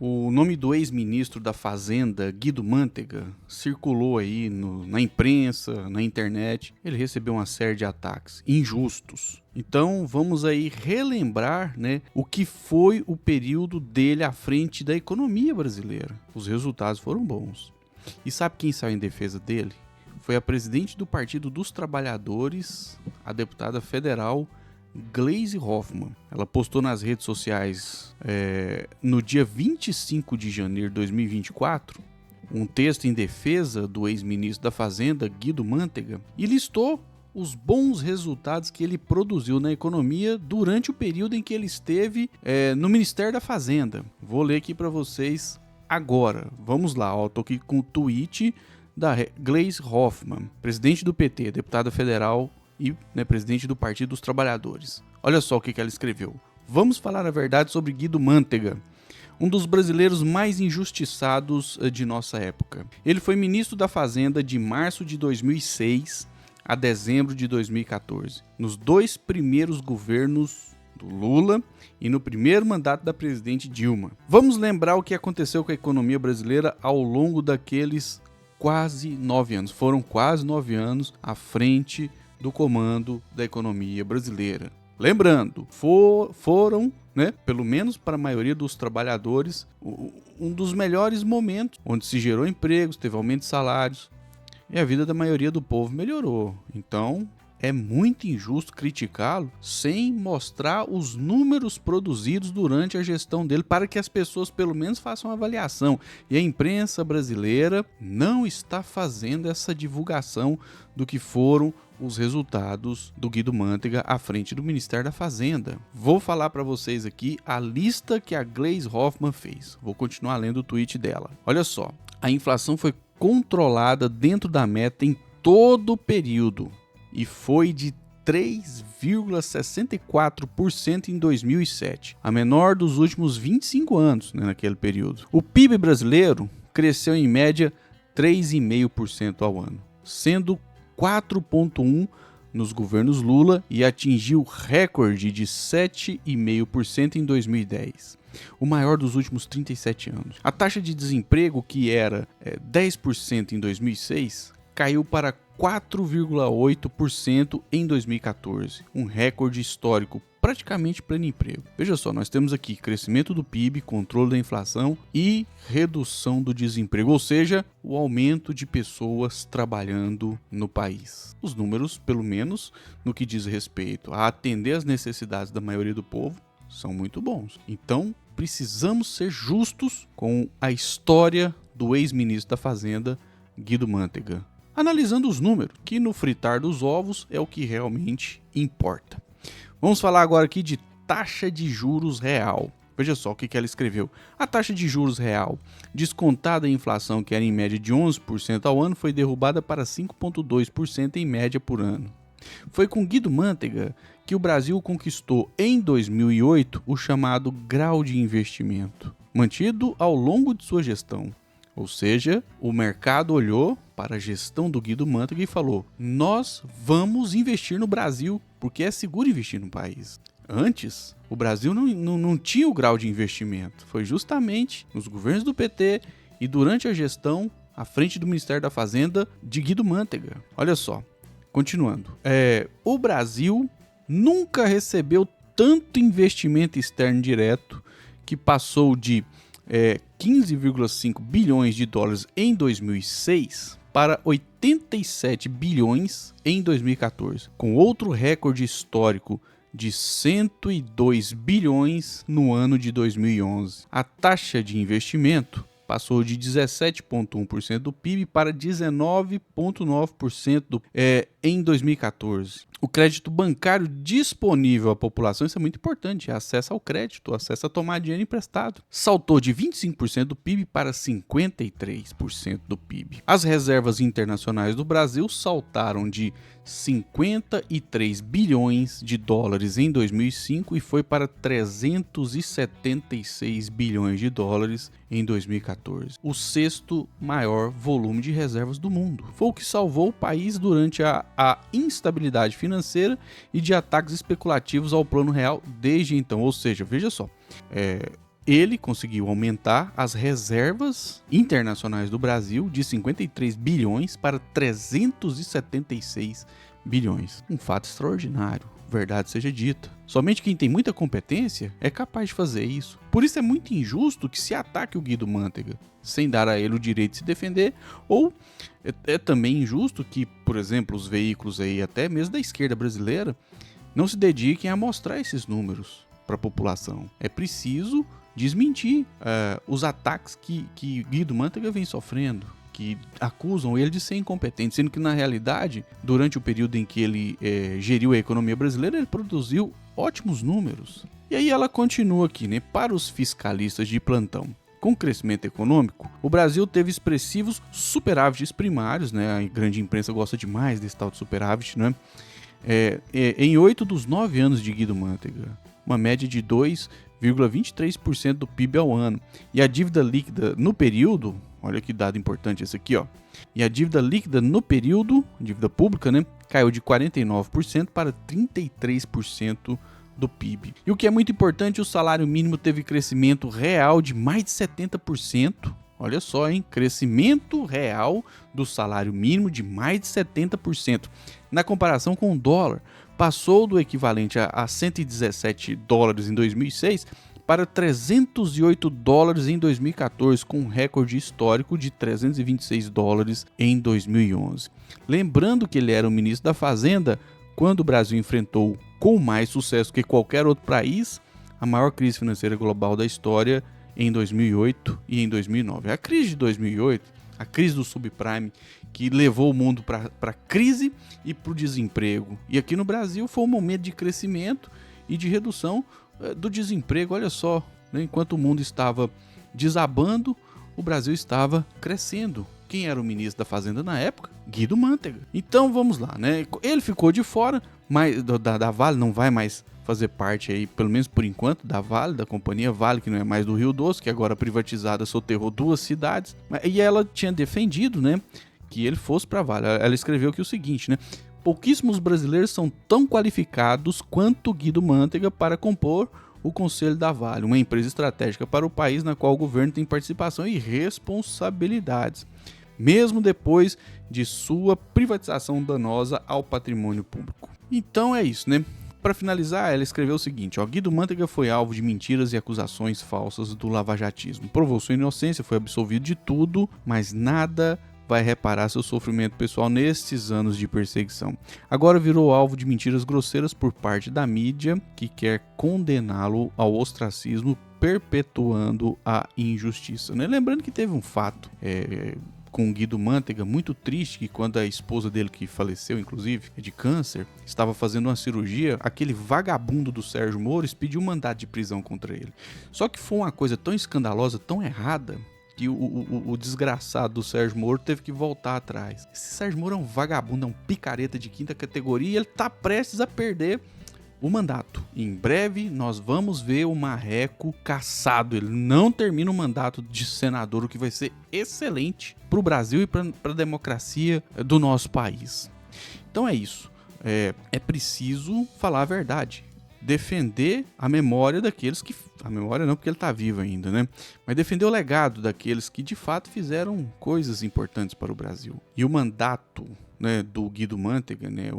O nome do ex-ministro da Fazenda, Guido Mantega, circulou aí na imprensa, na internet. Ele recebeu uma série de ataques injustos. Então vamos aí relembrar, né, o que foi o período dele à frente da economia brasileira. Os resultados foram bons. E sabe quem saiu em defesa dele? Foi a presidente do Partido dos Trabalhadores, a deputada federal Gleisi Hoffmann. Ela postou nas redes sociais no dia 25 de janeiro de 2024 um texto em defesa do ex-ministro da Fazenda, Guido Mantega, e listou os bons resultados que ele produziu na economia durante o período em que ele esteve no Ministério da Fazenda. Vou ler aqui para vocês agora. Vamos lá, estou aqui com o tweet da Gleisi Hoffmann, presidente do PT, deputada federal e presidente do Partido dos Trabalhadores. Olha só o que ela escreveu. Vamos falar a verdade sobre Guido Mantega, um dos brasileiros mais injustiçados de nossa época. Ele foi ministro da Fazenda de março de 2006 a dezembro de 2014, nos 2 primeiros governos do Lula e no primeiro mandato da presidente Dilma. Vamos lembrar o que aconteceu com a economia brasileira ao longo daqueles quase 9 anos. Foram quase 9 anos à frente do comando da economia brasileira. Lembrando, foram, pelo menos para a maioria dos trabalhadores, um dos melhores momentos, onde se gerou empregos, teve aumento de salários e a vida da maioria do povo melhorou. Então, é muito injusto criticá-lo sem mostrar os números produzidos durante a gestão dele para que as pessoas pelo menos façam uma avaliação. E a imprensa brasileira não está fazendo essa divulgação do que foram os resultados do Guido Mantega à frente do Ministério da Fazenda. Vou falar para vocês aqui a lista que a Gleisi Hoffmann fez. Vou continuar lendo o tweet dela. Olha só, a inflação foi controlada dentro da meta em todo o período e foi de 3,64% em 2007, a menor dos últimos 25 anos, naquele período. O PIB brasileiro cresceu em média 3,5% ao ano, sendo 4,1% nos governos Lula e atingiu recorde de 7,5% em 2010, o maior dos últimos 37 anos. A taxa de desemprego, que era 10% em 2006, caiu para 4,8% em 2014, um recorde histórico, praticamente pleno emprego. Veja só, nós temos aqui crescimento do PIB, controle da inflação e redução do desemprego, ou seja, o aumento de pessoas trabalhando no país. Os números, pelo menos no que diz respeito a atender às necessidades da maioria do povo, são muito bons. Então, precisamos ser justos com a história do ex-ministro da Fazenda, Guido Mantega, analisando os números, que no fritar dos ovos é o que realmente importa. Vamos falar agora aqui de taxa de juros real. Veja só o que ela escreveu. A taxa de juros real, descontada a inflação, que era em média de 11% ao ano, foi derrubada para 5,2% em média por ano. Foi com Guido Mantega que o Brasil conquistou em 2008 o chamado grau de investimento, mantido ao longo de sua gestão. Ou seja, o mercado olhou para a gestão do Guido Mantega e falou: nós vamos investir no Brasil, porque é seguro investir no país. Antes, o Brasil não tinha o grau de investimento. Foi justamente nos governos do PT e durante a gestão à frente do Ministério da Fazenda de Guido Mantega. Olha só, continuando. O Brasil nunca recebeu tanto investimento externo direto, que passou de 15,5 bilhões de dólares em 2006 para 87 bilhões em 2014, com outro recorde histórico de 102 bilhões no ano de 2011. A taxa de investimento passou de 17,1% do PIB para 19,9% em 2014. O crédito bancário disponível à população, isso é muito importante, acesso ao crédito, acesso a tomar dinheiro emprestado, saltou de 25% do PIB para 53% do PIB. As reservas internacionais do Brasil saltaram de 53 bilhões de dólares em 2005 e foi para 376 bilhões de dólares em 2014. O sexto maior volume de reservas do mundo. Foi o que salvou o país durante a instabilidade financeira e de ataques especulativos ao plano real desde então. Ou seja, veja só, ele conseguiu aumentar as reservas internacionais do Brasil de 53 bilhões para 376 bilhões. Um fato extraordinário, verdade seja dita. Somente quem tem muita competência é capaz de fazer isso. Por isso é muito injusto que se ataque o Guido Mantega, sem dar a ele o direito de se defender, ou é também injusto que, por exemplo, os veículos aí, até mesmo da esquerda brasileira, não se dediquem a mostrar esses números para a população. É preciso desmentir os ataques que Guido Mantega vem sofrendo, que acusam ele de ser incompetente, sendo que na realidade, durante o período em que ele geriu a economia brasileira, ele produziu ótimos números. E aí ela continua aqui, né? Para os fiscalistas de plantão. Com o crescimento econômico, o Brasil teve expressivos superávites primários, né? A grande imprensa gosta demais desse tal de superávit, né? Em 8 dos 9 anos de Guido Mantega, uma média de 2,23% do PIB ao ano. E a dívida líquida no período, olha que dado importante esse aqui, ó. E a dívida líquida no período, dívida pública, né, caiu de 49% para 33% do PIB. E o que é muito importante, o salário mínimo teve crescimento real de mais de 70%. Olha só, hein? Crescimento real do salário mínimo de mais de 70%. Na comparação com o dólar, passou do equivalente a 117 dólares em 2006 para 308 dólares em 2014, com um recorde histórico de 326 dólares em 2011. Lembrando que ele era o ministro da Fazenda quando o Brasil enfrentou, com mais sucesso que qualquer outro país, a maior crise financeira global da história em 2008 e em 2009. A crise de 2008, a crise do subprime, que levou o mundo para a crise e para o desemprego. E aqui no Brasil foi um momento de crescimento e de redução do desemprego. Olha só, né? Enquanto o mundo estava desabando, o Brasil estava crescendo. Quem era o ministro da Fazenda na época? Guido Mantega. Então vamos lá, né? Ele ficou de fora, mas da Vale não vai mais fazer parte aí, pelo menos por enquanto, da Vale, da companhia Vale, que não é mais do Rio Doce, que agora privatizada soterrou 2 cidades. E ela tinha defendido, né, que ele fosse para a Vale. Ela escreveu aqui o seguinte, né? Pouquíssimos brasileiros são tão qualificados quanto Guido Mantega para compor o Conselho da Vale, uma empresa estratégica para o país na qual o governo tem participação e responsabilidades, mesmo depois de sua privatização danosa ao patrimônio público. Então é isso, né? Para finalizar, ela escreveu o seguinte, ó: Guido Mantega foi alvo de mentiras e acusações falsas do lavajatismo. Provou sua inocência, foi absolvido de tudo, mas nada vai reparar seu sofrimento pessoal nestes anos de perseguição. Agora virou alvo de mentiras grosseiras por parte da mídia, que quer condená-lo ao ostracismo, perpetuando a injustiça, né? Lembrando que teve um fato com Guido Mantega muito triste, que quando a esposa dele, que faleceu inclusive de câncer, estava fazendo uma cirurgia, aquele vagabundo do Sérgio Moro pediu um mandado de prisão contra ele. Só que foi uma coisa tão escandalosa, tão errada, que o desgraçado do Sérgio Moro teve que voltar atrás. Esse Sérgio Moro é um vagabundo, é um picareta de quinta categoria, e ele tá prestes a perder o mandato. Em breve nós vamos ver o Marreco caçado. Ele não termina o mandato de senador, o que vai ser excelente para o Brasil e para a democracia do nosso país. Então é isso. É preciso falar a verdade. Defender a memória daqueles que... A memória não, porque ele está vivo ainda, né? Mas defender o legado daqueles que de fato fizeram coisas importantes para o Brasil. E o mandato, né, do Guido Mantega, né,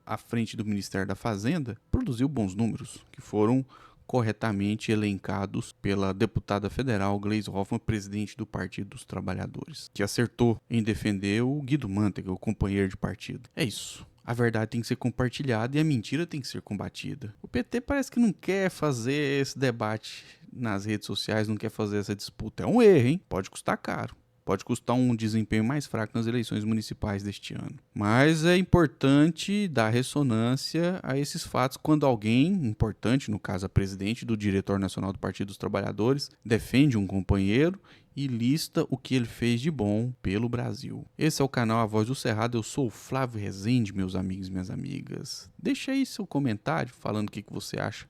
à frente do Ministério da Fazenda, produziu bons números, que foram corretamente elencados pela deputada federal Gleisi Hoffmann, presidente do Partido dos Trabalhadores, que acertou em defender o Guido Mantega, o companheiro de partido. É isso. A verdade tem que ser compartilhada e a mentira tem que ser combatida. O PT parece que não quer fazer esse debate nas redes sociais, não quer fazer essa disputa. É um erro, hein? Pode custar caro. Pode custar um desempenho mais fraco nas eleições municipais deste ano. Mas é importante dar ressonância a esses fatos quando alguém importante, no caso a presidente do Diretório Nacional do Partido dos Trabalhadores, defende um companheiro e lista o que ele fez de bom pelo Brasil. Esse é o canal A Voz do Cerrado, eu sou o Flávio Rezende, meus amigos e minhas amigas. Deixa aí seu comentário falando o que você acha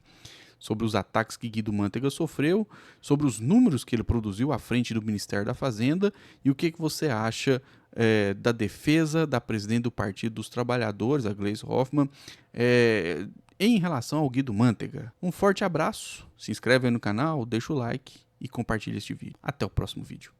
sobre os ataques que Guido Mantega sofreu, sobre os números que ele produziu à frente do Ministério da Fazenda e o que você acha da defesa da presidente do Partido dos Trabalhadores, a Gleisi Hoffmann, em relação ao Guido Mantega. Um forte abraço, se inscreve aí no canal, deixa o like e compartilha este vídeo. Até o próximo vídeo.